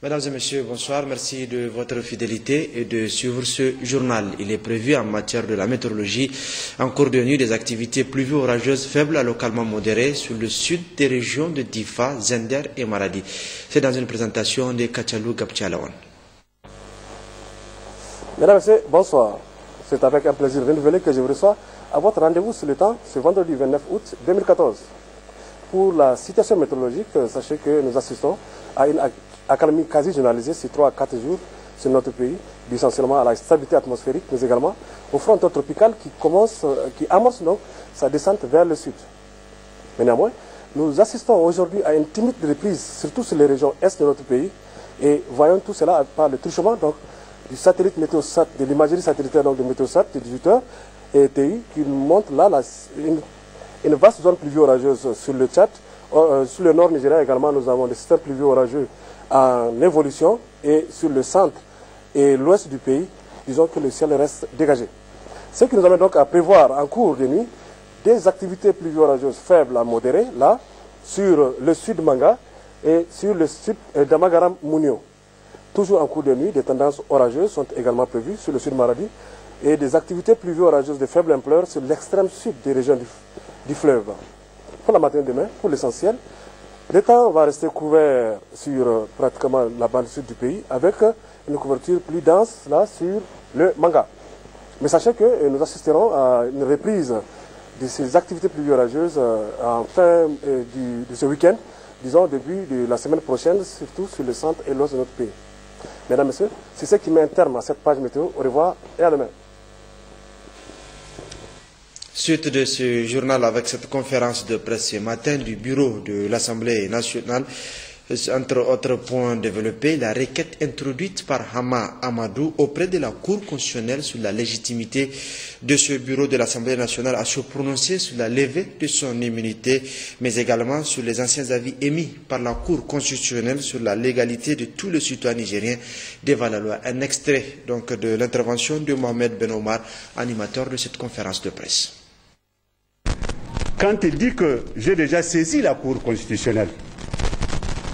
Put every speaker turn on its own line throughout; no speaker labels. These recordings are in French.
Mesdames et messieurs, bonsoir. Merci de votre fidélité et de suivre ce journal. Il est prévu en matière de la météorologie, en cours de nuit, des activités pluvio-orageuses faibles à localement modérées sur le sud des régions de Difa, Zender et Maradi. C'est dans une présentation de Kachalou Gapchalawan.
Mesdames et messieurs, bonsoir. C'est avec un plaisir renouvelé que je vous reçois à votre rendez-vous sur le temps ce vendredi 29 août 2014. Pour la situation météorologique, sachez que nous assistons à une accalmie quasi généralisée sur 3 à 4 jours sur notre pays, dû essentiellement à la stabilité atmosphérique, mais également au front tropical qui amorce donc sa descente vers le sud. Mais néanmoins, nous assistons aujourd'hui à une timide reprise, surtout sur les régions est de notre pays, et voyons tout cela par le truchement donc, du satellite Météosat, de l'imagerie satellitaire donc, de Météosat, de 18h, et TI, qui nous montre là une vaste zone pluvio-orageuse sur le Tchad. Sur le nord nigérien également, nous avons des systèmes pluvio-orageux en évolution, et sur le centre et l'ouest du pays, disons que le ciel reste dégagé. Ce qui nous amène donc à prévoir en cours de nuit des activités pluvio-orageuses faibles à modérées, là, sur le sud Manga et sur le sud d'Amagaram-Mounio. Toujours en cours de nuit, des tendances orageuses sont également prévues sur le sud Maradi et des activités pluvio-orageuses de faible ampleur sur l'extrême sud des régions du fleuve. Pour la matinée de demain, pour l'essentiel, le temps va rester couvert sur pratiquement la bande sud du pays avec une couverture plus dense là sur le Manga. Mais sachez que nous assisterons à une reprise de ces activités pluvio-orageuses en fin de ce week-end, disons début de la semaine prochaine, surtout sur le centre et l'ouest de notre pays. Mesdames et messieurs, c'est ce qui met un terme à cette page météo. Au revoir et à demain.
Suite de ce journal avec cette conférence de presse ce matin du bureau de l'Assemblée nationale, entre autres points développés, la requête introduite par Hama Amadou auprès de la Cour constitutionnelle sur la légitimité de ce bureau de l'Assemblée nationale à se prononcer sur la levée de son immunité, mais également sur les anciens avis émis par la Cour constitutionnelle sur la légalité de tous les citoyens nigériens devant la loi. Un extrait donc de l'intervention de Mohamed Ben Omar, animateur de cette conférence de presse.
Quand il dit que j'ai déjà saisi la Cour constitutionnelle,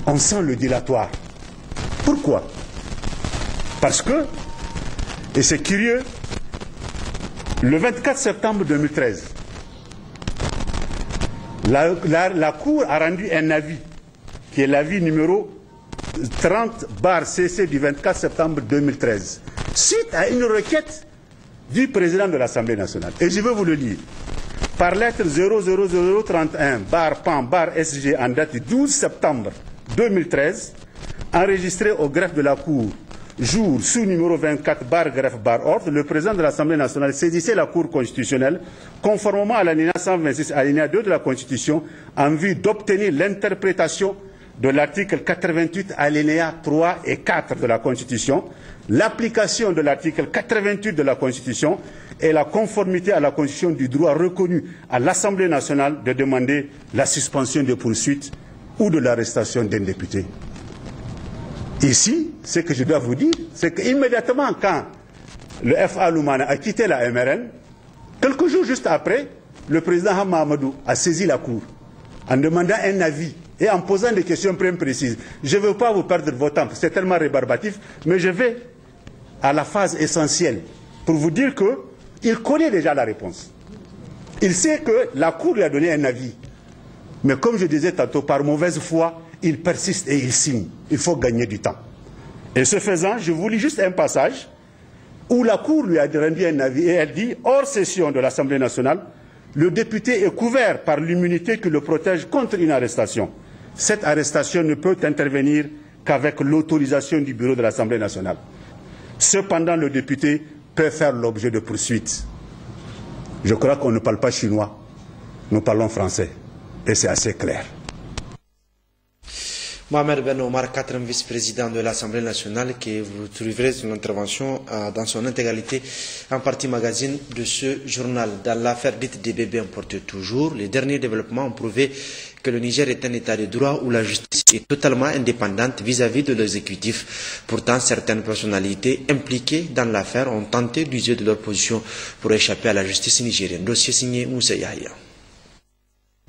on sent le dilatoire. Pourquoi? Parce que, et c'est curieux, le 24 septembre 2013, la Cour a rendu un avis, qui est l'avis numéro 30/CC du 24 septembre 2013, suite à une requête du président de l'Assemblée nationale. Et je vais vous le lire. Par lettre 00031/PAN/SG en date du 12 septembre 2013, enregistré au greffe de la Cour, jour sous numéro 24/greffe/ordre, le président de l'Assemblée nationale saisissait la Cour constitutionnelle, conformément à l'alinéa 126, alinéa 2 de la Constitution, en vue d'obtenir l'interprétation de l'article 88, alinéa 3 et 4 de la Constitution, l'application de l'article 88 de la Constitution et la conformité à la Constitution du droit reconnu à l'Assemblée nationale de demander la suspension des poursuites ou de l'arrestation d'un député. Ici, ce que je dois vous dire, c'est qu'immédiatement quand le FA Loumana a quitté la MRN, quelques jours juste après, le président Hama Amadou a saisi la Cour en demandant un avis et en posant des questions bien précises. Je ne veux pas vous perdre votre temps, c'est tellement rébarbatif, mais je vais à la phase essentielle pour vous dire qu'il connaît déjà la réponse. Il sait que la Cour lui a donné un avis. Mais comme je disais tantôt, par mauvaise foi, il persiste et il signe. Il faut gagner du temps. Et ce faisant, je vous lis juste un passage où la Cour lui a rendu un avis et elle dit, hors session de l'Assemblée nationale, le député est couvert par l'immunité qui le protège contre une arrestation. Cette arrestation ne peut intervenir qu'avec l'autorisation du bureau de l'Assemblée nationale. Cependant, le député peut faire l'objet de poursuites. Je crois qu'on ne parle pas chinois, nous parlons français. Et c'est assez clair.
Mohamed Ben Omar, 4e vice-président de l'Assemblée nationale, que vous trouverez son intervention dans son intégralité en partie magazine de ce journal. Dans l'affaire dite des bébés importés toujours, les derniers développements ont prouvé que le Niger est un état de droit où la justice est totalement indépendante vis-à-vis de l'exécutif. Pourtant, certaines personnalités impliquées dans l'affaire ont tenté d'user de leur position pour échapper à la justice nigérienne. Dossier signé Moussa Yahya.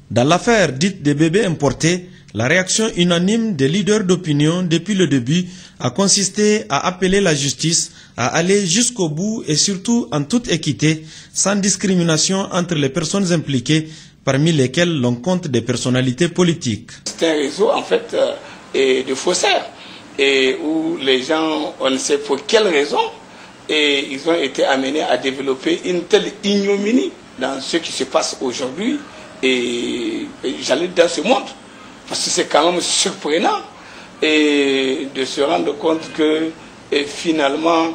Dans l'affaire dite des bébés importés, La réaction unanime des leaders d'opinion depuis le début a consisté à appeler la justice à aller jusqu'au bout et surtout en toute équité, sans discrimination entre les personnes impliquées, parmi lesquelles l'on compte des personnalités politiques.
C'est un réseau en fait de faussaires et où les gens, on ne sait pour quelle raison, et ils ont été amenés à développer une telle ignominie dans ce qui se passe aujourd'hui et j'allais dans ce monde. Parce que c'est quand même surprenant et de se rendre compte que finalement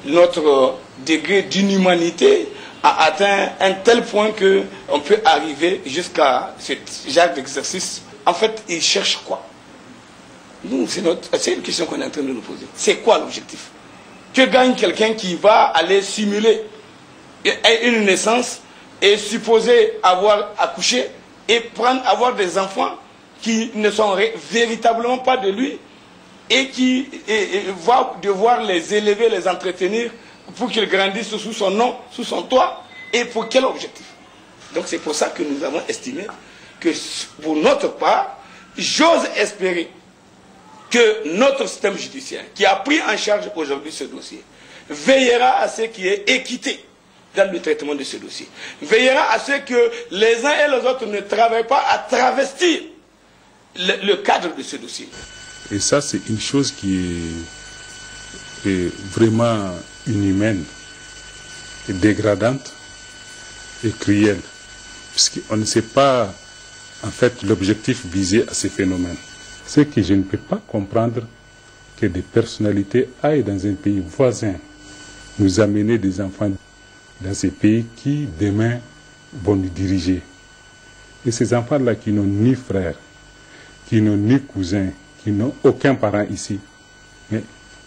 notre degré d'inhumanité a atteint un tel point qu'on peut arriver jusqu'à ce genre d'exercice. En fait, ils cherchent quoi? Nous, c'est une question qu'on est en train de nous poser. C'est quoi l'objectif? Que gagne quelqu'un qui va aller simuler une naissance et supposer avoir accouché et avoir des enfants qui ne sont véritablement pas de lui et qui va devoir les élever, les entretenir pour qu'ils grandissent sous son nom, sous son toit, et pour quel objectif? Donc c'est pour ça que nous avons estimé que pour notre part, j'ose espérer que notre système judiciaire, qui a pris en charge aujourd'hui ce dossier, veillera à ce qu'il y ait équité dans le traitement de ce dossier, veillera à ce que les uns et les autres ne travaillent pas à travestir le cadre de ce dossier.
Et ça, c'est une chose qui est vraiment inhumaine, et dégradante et cruelle, puisqu'on ne sait pas en fait l'objectif visé à ces phénomènes. Ce que je ne peux pas comprendre, que des personnalités aillent dans un pays voisin nous amener des enfants dans ces pays qui, demain, vont nous diriger. Et ces enfants-là qui n'ont ni frère, qui n'ont ni cousin, qui n'ont aucun parent ici, mais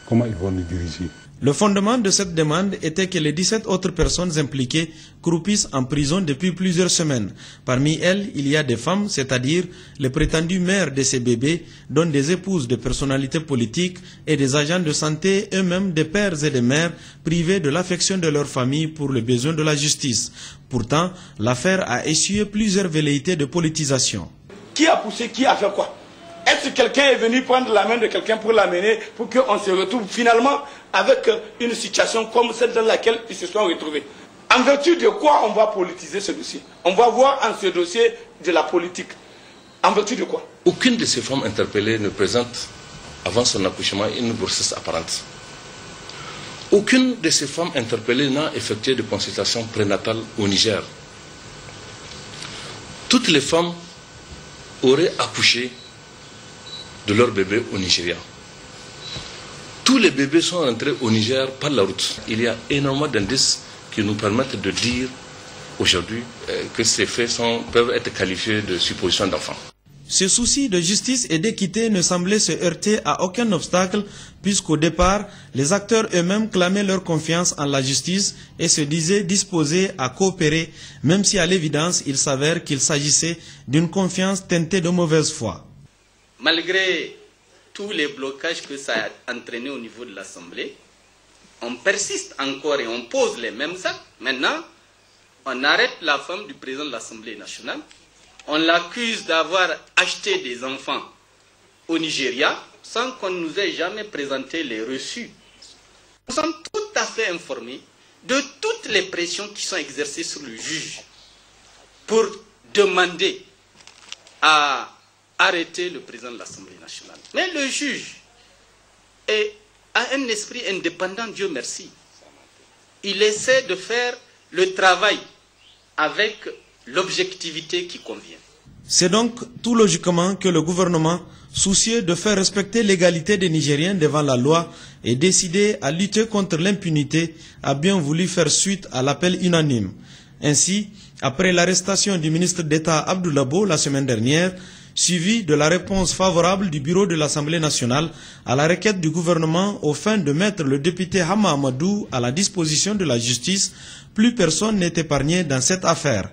comment ils vont nous diriger?
Le fondement de cette demande était que les 17 autres personnes impliquées croupissent en prison depuis plusieurs semaines. Parmi elles, il y a des femmes, c'est-à-dire les prétendues mères de ces bébés, dont des épouses de personnalités politiques et des agents de santé, eux-mêmes des pères et des mères, privés de l'affection de leur famille pour le besoin de la justice. Pourtant, l'affaire a essuyé plusieurs velléités de politisation.
Qui a poussé, qui a fait quoi? Est-ce que quelqu'un est venu prendre la main de quelqu'un pour l'amener, pour qu'on se retrouve finalement avec une situation comme celle dans laquelle ils se sont retrouvés? En vertu de quoi on va politiser ce dossier? On va voir en ce dossier de la politique. En vertu de quoi?
Aucune de ces femmes interpellées ne présente, avant son accouchement, une grossesse apparente. Aucune de ces femmes interpellées n'a effectué de consultation prénatale au Niger. Toutes les femmes auraient accouché de leur bébé au Nigeria. Tous les bébés sont rentrés au Niger par la route. Il y a énormément d'indices qui nous permettent de dire aujourd'hui que ces faits peuvent être qualifiés de supposition d'enfants.
Ce souci de justice et d'équité ne semblait se heurter à aucun obstacle, puisqu'au départ, les acteurs eux-mêmes clamaient leur confiance en la justice et se disaient disposés à coopérer, même si à l'évidence il s'avère qu'il s'agissait d'une confiance teintée de mauvaise foi.
Malgré tous les blocages que ça a entraîné au niveau de l'Assemblée, on persiste encore et on pose les mêmes actes. Maintenant, on arrête la femme du président de l'Assemblée nationale, on l'accuse d'avoir acheté des enfants au Nigeria sans qu'on nous ait jamais présenté les reçus. Nous sommes tout à fait informés de toutes les pressions qui sont exercées sur le juge pour demander à arrêter le président de l'Assemblée nationale. Mais le juge a un esprit indépendant, Dieu merci. Il essaie de faire le travail avec l'objectivité qui convient.
C'est donc tout logiquement que le gouvernement, soucieux de faire respecter l'égalité des Nigériens devant la loi et décidé à lutter contre l'impunité, a bien voulu faire suite à l'appel unanime. Ainsi, après l'arrestation du ministre d'État Abdoul Abo la semaine dernière, suivi de la réponse favorable du bureau de l'Assemblée nationale à la requête du gouvernement aux fins de mettre le député Hama Amadou à la disposition de la justice, plus personne n'est épargné dans cette affaire.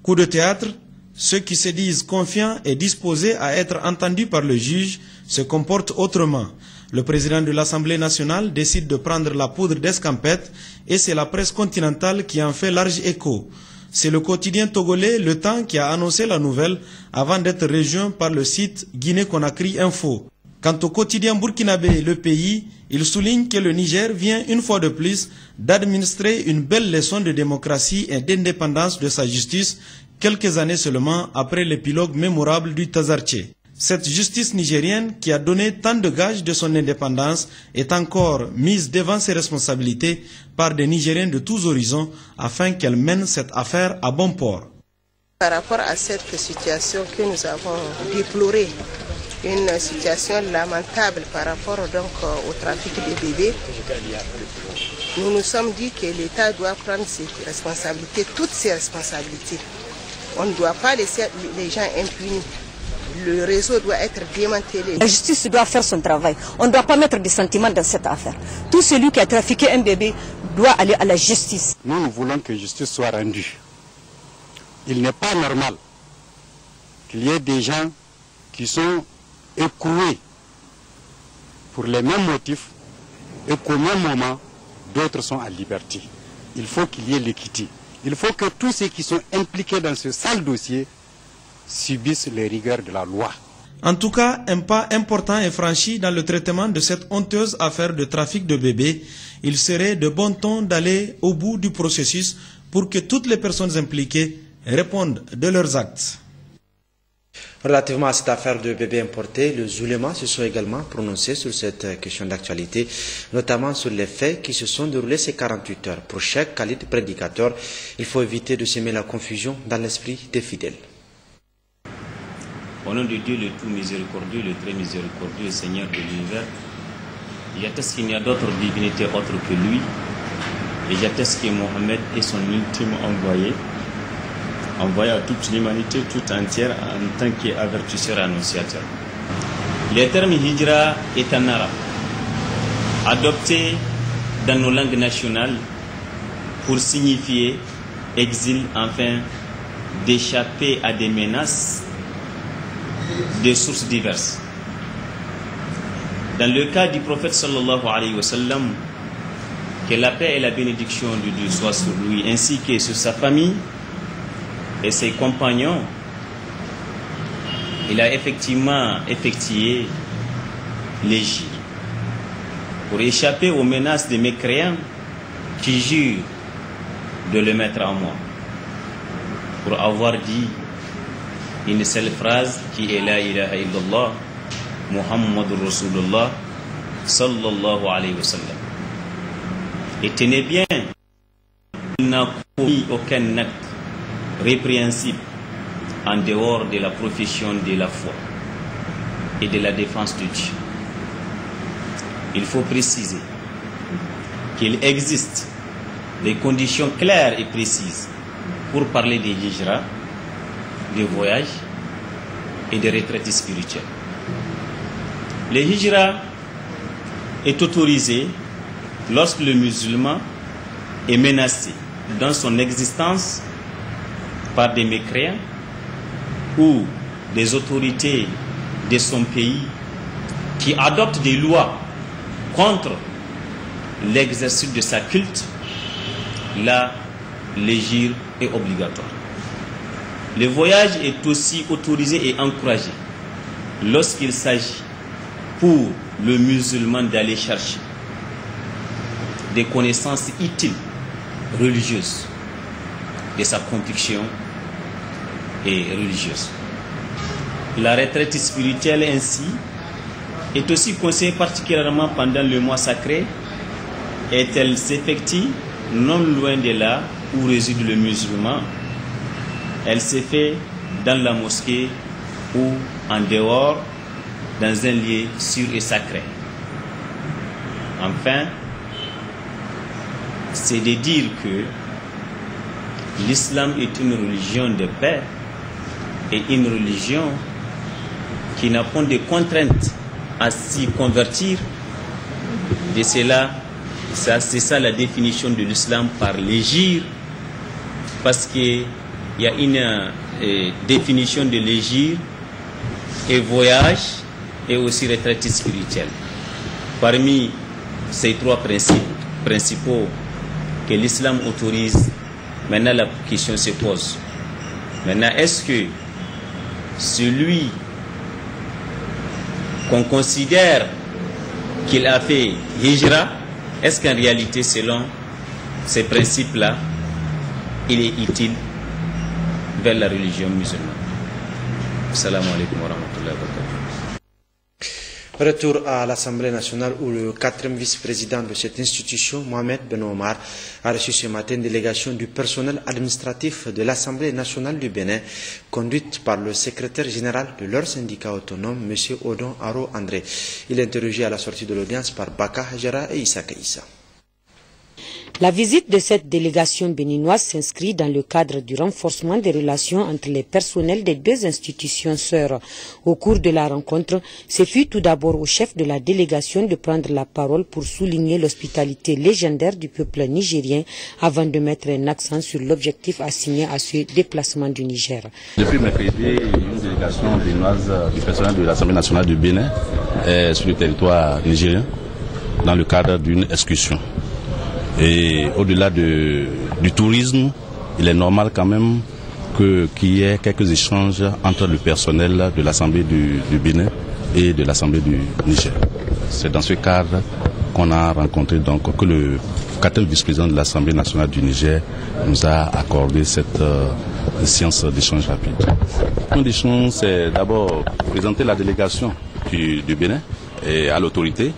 Coup de théâtre, ceux qui se disent confiants et disposés à être entendus par le juge se comportent autrement. Le président de l'Assemblée nationale décide de prendre la poudre d'escampette et c'est la presse continentale qui en fait large écho. C'est le quotidien togolais Le Temps qui a annoncé la nouvelle avant d'être rejoint par le site Guinée-Conakry Info. Quant au quotidien burkinabé Le Pays, il souligne que le Niger vient une fois de plus d'administrer une belle leçon de démocratie et d'indépendance de sa justice quelques années seulement après l'épilogue mémorable du Tazarché. Cette justice nigérienne qui a donné tant de gages de son indépendance est encore mise devant ses responsabilités par des Nigériens de tous horizons afin qu'elle mène cette affaire à bon port.
Par rapport à cette situation que nous avons déplorée, une situation lamentable par rapport donc au trafic des bébés, nous nous sommes dit que l'État doit prendre ses responsabilités, toutes ses responsabilités. On ne doit pas laisser les gens impunis. Le réseau doit être démantelé.
La justice doit faire son travail. On ne doit pas mettre des sentiments dans cette affaire. Tout celui qui a trafiqué un bébé doit aller à la justice.
Nous voulons que justice soit rendue. Il n'est pas normal qu'il y ait des gens qui sont écroués pour les mêmes motifs et qu'au même moment, d'autres sont à liberté. Il faut qu'il y ait l'équité. Il faut que tous ceux qui sont impliqués dans ce sale dossier subissent les rigueurs de la loi.
En tout cas, un pas important est franchi dans le traitement de cette honteuse affaire de trafic de bébés. Il serait de bon ton d'aller au bout du processus pour que toutes les personnes impliquées répondent de leurs actes.
Relativement à cette affaire de bébés importés, les oulémas se sont également prononcés sur cette question d'actualité, notamment sur les faits qui se sont déroulés ces 48 heures. Pour chaque calibre prédicateur, il faut éviter de semer la confusion dans l'esprit des fidèles.
Au nom de Dieu, le tout miséricordieux, le très miséricordieux, Seigneur de l'univers, j'atteste qu'il n'y a d'autres divinités autres que lui, et j'atteste que Mohammed est son ultime envoyé à toute l'humanité toute entière en tant qu'avertisseur annonciateur. Le terme hijra est un arabe, adopté dans nos langues nationales pour signifier exil, afin d'échapper à des menaces de sources diverses. Dans le cas du prophète sallallahu alayhi wa sallam, que la paix et la bénédiction de Dieu soient sur lui ainsi que sur sa famille et ses compagnons, il a effectivement effectué l'hégire pour échapper aux menaces des mécréants qui jurent de le mettre à mort, pour avoir dit une seule phrase qui est la ilaha illallah Muhammadur Rasulullah sallallahu alayhi wa sallam. Et tenez bien, il n'a commis aucun acte répréhensible en dehors de la profession de la foi et de la défense de Dieu. Il faut préciser qu'il existe des conditions claires et précises pour parler des hijra, des voyages et des retraites spirituelles. Le hijra est autorisé lorsque le musulman est menacé dans son existence par des mécréants ou des autorités de son pays qui adoptent des lois contre l'exercice de sa culte. Là, l'hégire est obligatoire. Le voyage est aussi autorisé et encouragé lorsqu'il s'agit pour le musulman d'aller chercher des connaissances utiles, religieuses, de sa conviction et religieuse. La retraite spirituelle ainsi est aussi conseillée particulièrement pendant le mois sacré et elle s'effectue non loin de là où réside le musulman. Elle se fait dans la mosquée ou en dehors, dans un lieu sûr et sacré. Enfin, c'est de dire que l'islam est une religion de paix et une religion qui n'a pas de contraintes à s'y convertir. De cela, c'est ça la définition de l'islam par l'hégire, parce qu'il y a une définition de l'hégire et voyage et aussi retraite spirituelle. Parmi ces trois principaux que l'islam autorise, Maintenant, la question se pose. Maintenant, est-ce que celui qu'on considère qu'il a fait hijra, est-ce qu'en réalité, selon ces principes-là, il est utile vers la religion musulmane? Assalamu alaikum wa rahmatullahi wa barakatuh.
Retour à l'Assemblée nationale où le 4e vice-président de cette institution, Mohamed Ben Omar, a reçu ce matin une délégation du personnel administratif de l'Assemblée nationale du Bénin, conduite par le secrétaire général de leur syndicat autonome, M. Odon Aro André. Il est interrogé à la sortie de l'audience par Baka Hajara et Issa Kaïssa.
La visite de cette délégation béninoise s'inscrit dans le cadre du renforcement des relations entre les personnels des deux institutions sœurs. Au cours de la rencontre, ce fut tout d'abord au chef de la délégation de prendre la parole pour souligner l'hospitalité légendaire du peuple nigérien avant de mettre un accent sur l'objectif assigné à ce déplacement du Niger.
Depuis mercredi, une délégation béninoise du personnel de l'Assemblée nationale du Bénin est sur le territoire nigérien dans le cadre d'une excursion. Et au-delà du tourisme, il est normal quand même qu'il y ait quelques échanges entre le personnel de l'Assemblée du Bénin et de l'Assemblée du Niger. C'est dans ce cadre qu'on a rencontré donc que le 4e vice-président de l'Assemblée nationale du Niger nous a accordé cette séance d'échange rapide. L'échange, c'est d'abord présenter la délégation du Bénin et à l'autorité.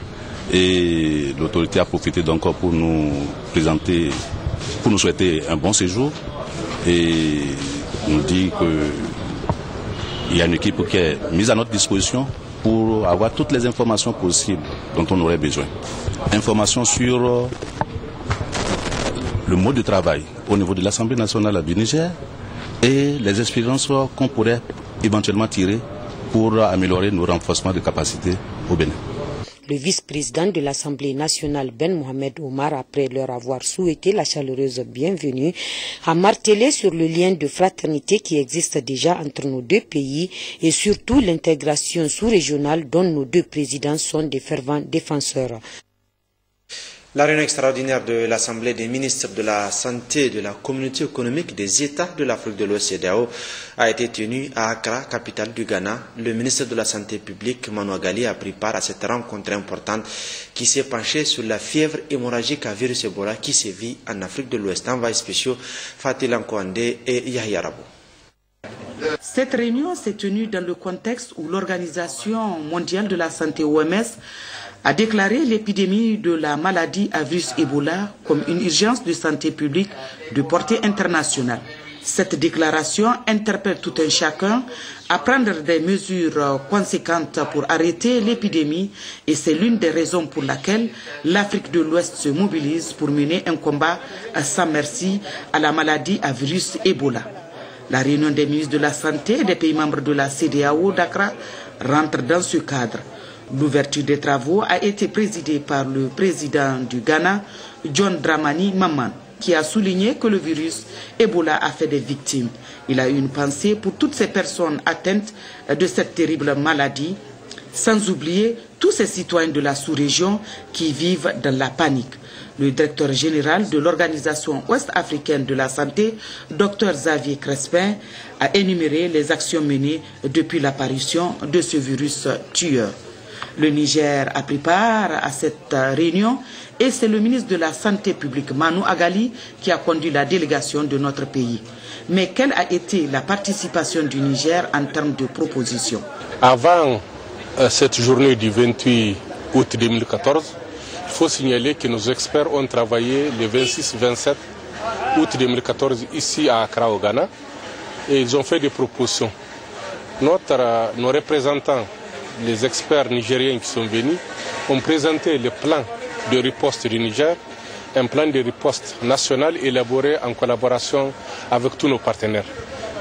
Et l'autorité a profité donc pour nous présenter, pour nous souhaiter un bon séjour et nous dit qu'il y a une équipe qui est mise à notre disposition pour avoir toutes les informations possibles dont on aurait besoin. Informations sur le mode de travail au niveau de l'Assemblée nationale du Niger et les expériences qu'on pourrait éventuellement tirer pour améliorer nos renforcements de capacités au Bénin.
Le vice-président de l'Assemblée nationale, Ben Mohamed Omar, après leur avoir souhaité la chaleureuse bienvenue, a martelé sur le lien de fraternité qui existe déjà entre nos deux pays et surtout l'intégration sous-régionale dont nos deux présidents sont des fervents défenseurs.
La réunion extraordinaire de l'Assemblée des ministres de la Santé et de la Communauté économique des États de l'Afrique de l'Ouest CEDEAO a été tenue à Accra, capitale du Ghana. Le ministre de la Santé publique, Manu Agali, a pris part à cette rencontre importante qui s'est penchée sur la fièvre hémorragique à virus Ebola qui sévit en Afrique de l'Ouest. Envoyés spéciaux Fatih Lankwande et Yahya Rabo.
Cette réunion s'est tenue dans le contexte où l'Organisation mondiale de la santé OMS a déclaré l'épidémie de la maladie à virus Ebola comme une urgence de santé publique de portée internationale. Cette déclaration interpelle tout un chacun à prendre des mesures conséquentes pour arrêter l'épidémie et c'est l'une des raisons pour laquelle l'Afrique de l'Ouest se mobilise pour mener un combat sans merci à la maladie à virus Ebola. La réunion des ministres de la Santé et des pays membres de la CEDEAO d'Accra rentre dans ce cadre. L'ouverture des travaux a été présidée par le président du Ghana, John Dramani Mahama, qui a souligné que le virus Ebola a fait des victimes. Il a eu une pensée pour toutes ces personnes atteintes de cette terrible maladie, sans oublier tous ces citoyens de la sous-région qui vivent dans la panique. Le directeur général de l'Organisation ouest-africaine de la santé, Dr Xavier Crespin, a énuméré les actions menées depuis l'apparition de ce virus tueur. Le Niger a pris part à cette réunion et c'est le ministre de la Santé publique, Manu Agali, qui a conduit la délégation de notre pays. Mais quelle a été la participation du Niger en termes de propositions?
Avant cette journée du 28 août 2014, il faut signaler que nos experts ont travaillé le 26-27 août 2014 ici à Accra au Ghana et ils ont fait des propositions. Nos représentants, les experts nigériens qui sont venus, ont présenté le plan de riposte du Niger, un plan de riposte national élaboré en collaboration avec tous nos partenaires.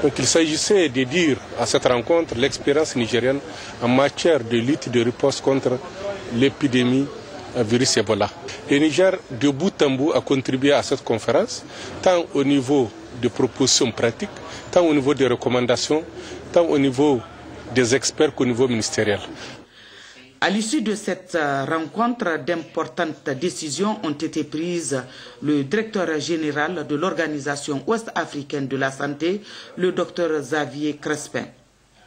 Donc il s'agissait de dire à cette rencontre l'expérience nigérienne en matière de lutte de riposte contre l'épidémie virus Ebola. Le Niger, de bout en bout, a contribué à cette conférence, tant au niveau de propositions pratiques, tant au niveau des recommandations, tant au niveau des experts qu'au niveau ministériel.
À l'issue de cette rencontre, d'importantes décisions ont été prises. Le directeur général de l'Organisation ouest-africaine de la santé, le docteur Xavier Crespin.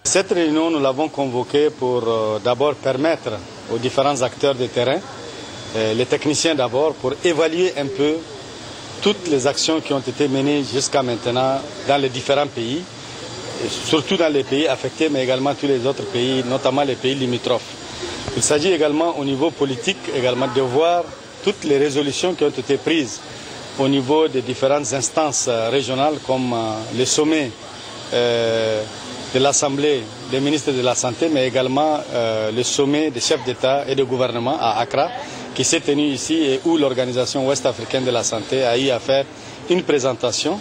Cette réunion, nous l'avons convoquée pour d'abord permettre aux différents acteurs de terrain, les techniciens d'abord, pour évaluer un peu toutes les actions qui ont été menées jusqu'à maintenant dans les différents pays, surtout dans les pays affectés, mais également tous les autres pays, notamment les pays limitrophes. Il s'agit également au niveau politique également de voir toutes les résolutions qui ont été prises au niveau des différentes instances régionales comme le sommet de l'Assemblée des ministres de la Santé, mais également le sommet des chefs d'État et de gouvernement à Accra, qui s'est tenu ici et où l'Organisation ouest-africaine de la santé a eu à faire une présentation.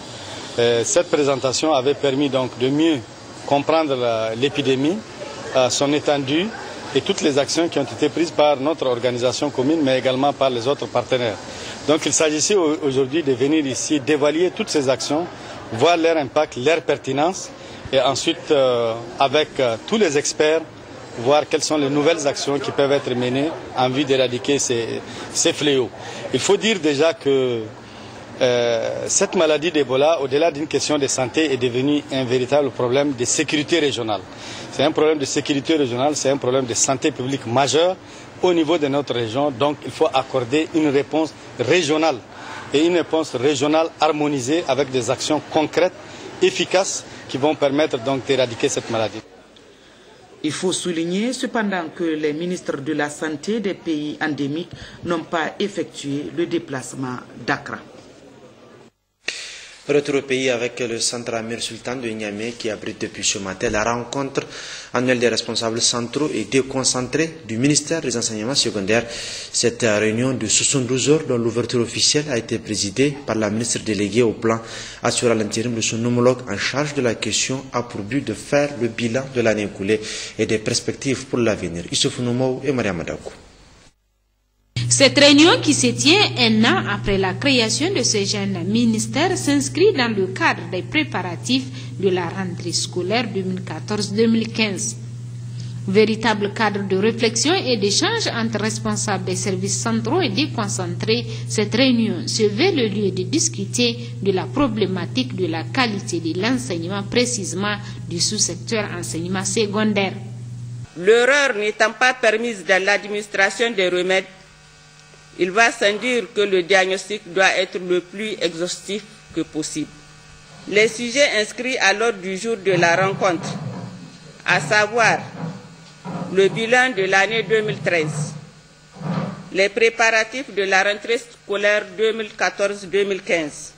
Cette présentation avait permis donc de mieux comprendre l'épidémie, son étendue et toutes les actions qui ont été prises par notre organisation commune, mais également par les autres partenaires. Donc il s'agissait aujourd'hui de venir ici, d'évaluer toutes ces actions, voir leur impact, leur pertinence, et ensuite, avec tous les experts, voir quelles sont les nouvelles actions qui peuvent être menées en vue d'éradiquer ces fléaux. Il faut dire déjà que cette maladie d'Ebola, au-delà d'une question de santé, est devenue un véritable problème de sécurité régionale. C'est un problème de sécurité régionale, c'est un problème de santé publique majeur au niveau de notre région. Donc il faut accorder une réponse régionale et une réponse régionale harmonisée avec des actions concrètes, efficaces, qui vont permettre donc d'éradiquer cette maladie.
Il faut souligner cependant que les ministres de la Santé des pays endémiques n'ont pas effectué le déplacement d'Accra.
Retour au pays avec le centre Amir Sultan de Niamey qui abrite depuis ce matin la rencontre annuelle des responsables centraux et déconcentrés du ministère des enseignements secondaires. Cette réunion de 72 heures dont l'ouverture officielle a été présidée par la ministre déléguée au plan assurant l'intérim de son homologue en charge de la question a pour but de faire le bilan de l'année écoulée et des perspectives pour l'avenir. Issoufou Noumou et Mariam Madakou.
Cette réunion qui se tient un an après la création de ce jeune ministère s'inscrit dans le cadre des préparatifs de la rentrée scolaire 2014-2015. Véritable cadre de réflexion et d'échange entre responsables des services centraux et déconcentrés, cette réunion se veut le lieu de discuter de la problématique de la qualité de l'enseignement, précisément du sous-secteur enseignement secondaire.
L'erreur n'étant pas permise dans l'administration des remèdes, il va sans dire que le diagnostic doit être le plus exhaustif que possible. Les sujets inscrits à l'ordre du jour de la rencontre, à savoir le bilan de l'année 2013, les préparatifs de la rentrée scolaire 2014-2015,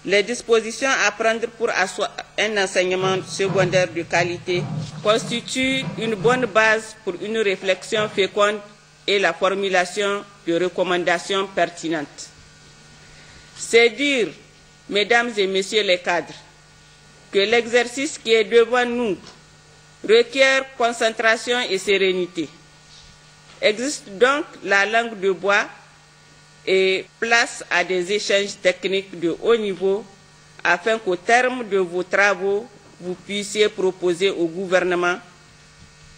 les dispositions à prendre pour un enseignement secondaire de qualité, constituent une bonne base pour une réflexion féconde et la formulation de recommandations pertinentes. C'est dire, mesdames et messieurs les cadres, que l'exercice qui est devant nous requiert concentration et sérénité. Existe donc la langue de bois et place à des échanges techniques de haut niveau afin qu'au terme de vos travaux, vous puissiez proposer au gouvernement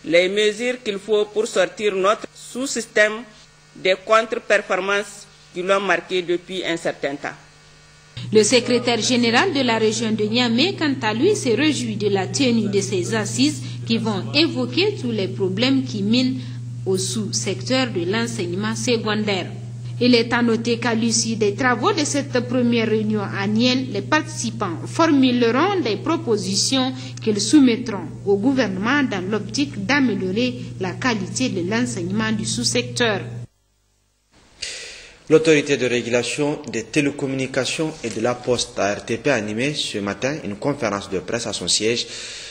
les mesures qu'il faut pour sortir notre sous-système des contre-performances qui l'ont marqué depuis un certain temps.
Le secrétaire général de la région de Niamey, quant à lui, s'est réjoui de la tenue de ces assises qui vont évoquer tous les problèmes qui minent au sous-secteur de l'enseignement secondaire. Il est à noter qu'à l'issue des travaux de cette première réunion annuelle, les participants formuleront des propositions qu'ils soumettront au gouvernement dans l'optique d'améliorer la qualité de l'enseignement du sous-secteur.
L'autorité de régulation des télécommunications et de la poste ARTP a animé ce matin une conférence de presse à son siège.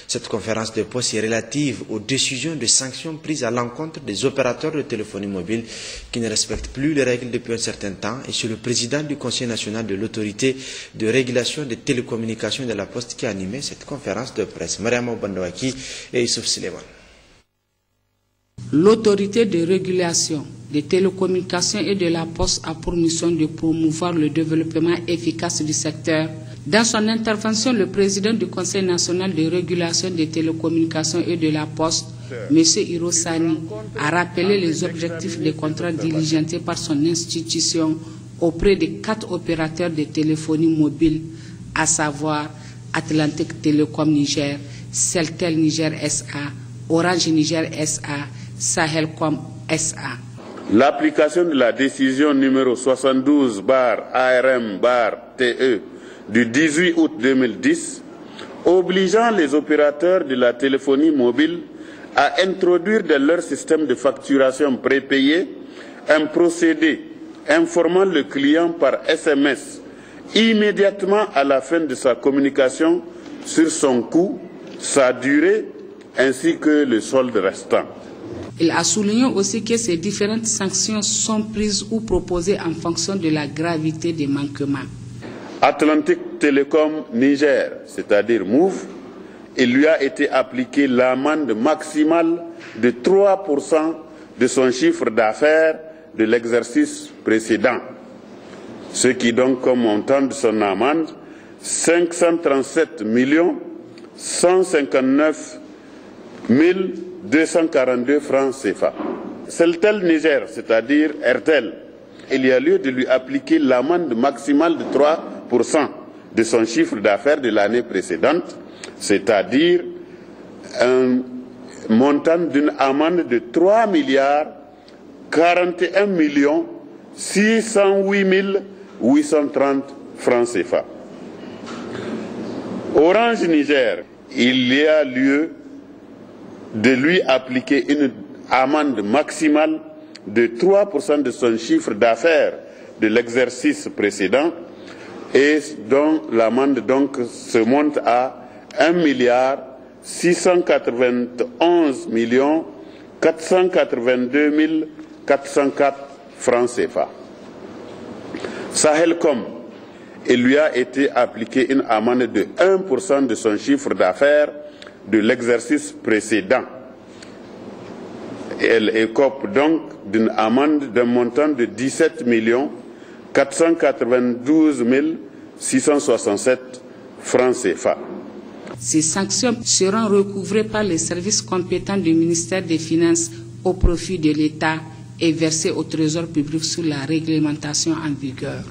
Cette conférence de presse est relative aux décisions de sanctions prises à l'encontre des opérateurs de téléphonie mobile qui ne respectent plus les règles depuis un certain temps. Et c'est le président du Conseil national de l'autorité de régulation des télécommunications et de la poste qui a animé cette conférence de presse. Mariam Bandouaki et Youssouf Suleiman.
L'autorité de régulation des télécommunications et de la poste a pour mission de promouvoir le développement efficace du secteur. Dans son intervention, le président du Conseil national de régulation des télécommunications et de la poste, M. Hirosani a rappelé les objectifs des contrats diligentés par son institution auprès des 4 opérateurs de téléphonie mobile, à savoir Atlantic Telecom Niger, Celtel Niger SA, Orange Niger SA, Sahelcom SA.
L'application de la décision numéro 72/ARM/TE du 18 août 2010, obligeant les opérateurs de la téléphonie mobile à introduire dans leur système de facturation prépayée un procédé informant le client par SMS immédiatement à la fin de sa communication sur son coût, sa durée ainsi que le solde restant.
Il a souligné aussi que ces différentes sanctions sont prises ou proposées en fonction de la gravité des manquements.
Atlantic Telecom Niger, c'est-à-dire MOVE, il lui a été appliqué l'amende maximale de 3% de son chiffre d'affaires de l'exercice précédent, ce qui donne comme montant de son amende 537 159 242 francs CFA. Celtel Niger, c'est-à-dire RTL, il y a lieu de lui appliquer l'amende maximale de 3% de son chiffre d'affaires de l'année précédente, c'est-à-dire un montant d'une amende de 3 41 608 830 francs CFA. Orange Niger, il y a lieu de lui appliquer une amende maximale de 3% de son chiffre d'affaires de l'exercice précédent et dont l'amende donc se monte à 1 691 482 404 francs CFA. Sahelcom, il lui a été appliqué une amende de 1% de son chiffre d'affaires de l'exercice précédent. Elle écope donc d'une amende d'un montant de 17 492 667 francs CFA.
Ces sanctions seront recouvrées par les services compétents du ministère des Finances au profit de l'État et versées au Trésor public sous la réglementation en vigueur.